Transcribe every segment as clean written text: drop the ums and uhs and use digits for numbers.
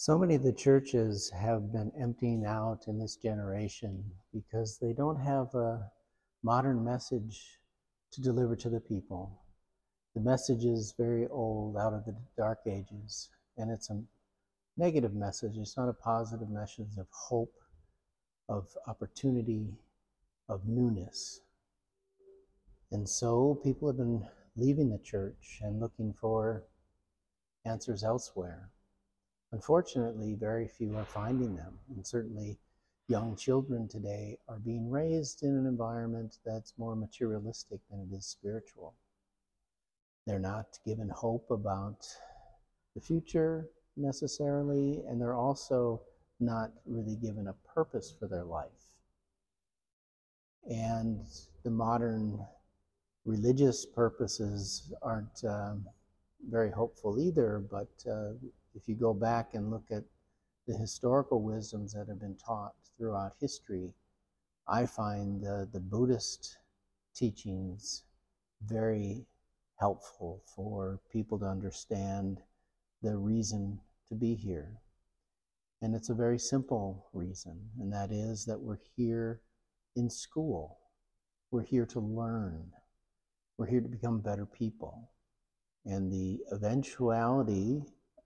So many of the churches have been emptying out in this generation because they don't have a modern message to deliver to the people. The message is very old, out of the dark ages, and it's a negative message. It's not a positive message of hope, of opportunity, of newness. And so people have been leaving the church and looking for answers elsewhere. Unfortunately, very few are finding them, and certainly young children today are being raised in an environment that's more materialistic than it is spiritual. They're not given hope about the future necessarily, and they're also not really given a purpose for their life. And the modern religious purposes aren't very hopeful either, but if you go back and look at the historical wisdoms that have been taught throughout history, I find the Buddhist teachings very helpful for people to understand the reason to be here. And it's a very simple reason, and that is that we're here in school. We're here to learn. We're here to become better people. And the eventuality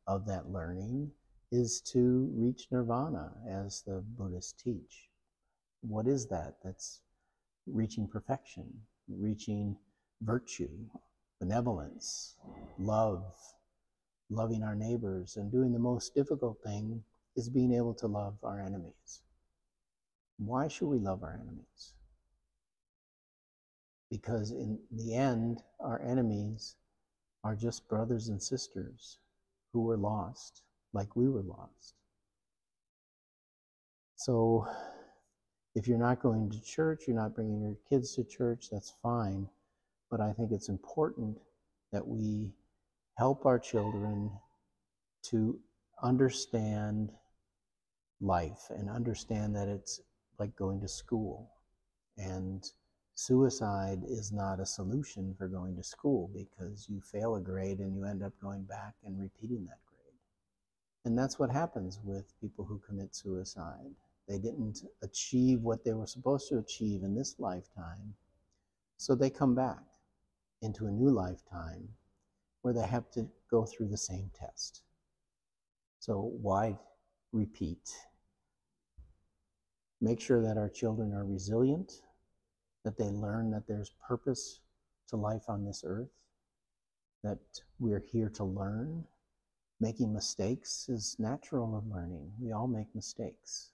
of that learning is to reach nirvana, as the Buddhists teach. What is that? That's reaching perfection, reaching virtue, benevolence, love, loving our neighbors, and doing the most difficult thing is being able to love our enemies. Why should we love our enemies? Because in the end, our enemies are just brothers and sisters who were lost like we were lost. So if you're not going to church, you're not bringing your kids to church, that's fine. But I think it's important that we help our children to understand life and understand that it's like going to school. And suicide is not a solution for going to school, because you fail a grade and you end up going back and repeating that grade. And that's what happens with people who commit suicide. They didn't achieve what they were supposed to achieve in this lifetime, so they come back into a new lifetime where they have to go through the same test. So why repeat? Make sure that our children are resilient, that they learn that there's purpose to life on this earth, that we're here to learn. Making mistakes is natural in learning. We all make mistakes,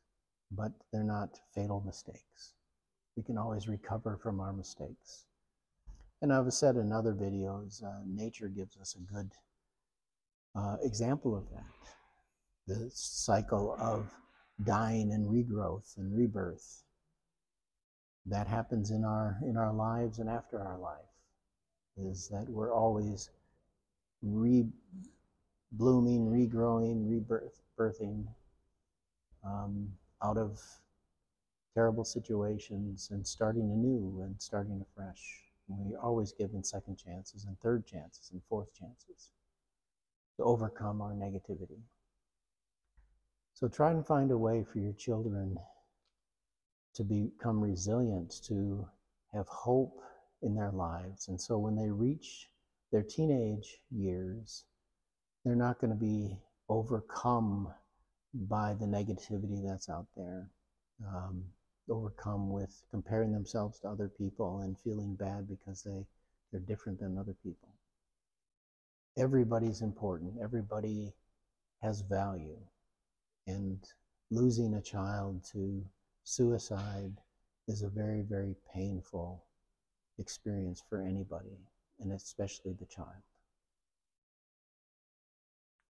but they're not fatal mistakes. We can always recover from our mistakes. And I've said in other videos, nature gives us a good example of that. The cycle of dying and regrowth and rebirth. That happens in our lives and after our life, is that we're always reblooming, regrowing, rebirthing out of terrible situations and starting anew and starting afresh. And we're always given second chances and third chances and fourth chances to overcome our negativity. So try and find a way for your children to become resilient, to have hope in their lives. And so when they reach their teenage years, they're not going to be overcome by the negativity that's out there, overcome with comparing themselves to other people and feeling bad because they're different than other people. Everybody's important. Everybody has value. And losing a child to suicide is a very, very painful experience for anybody, and especially the child.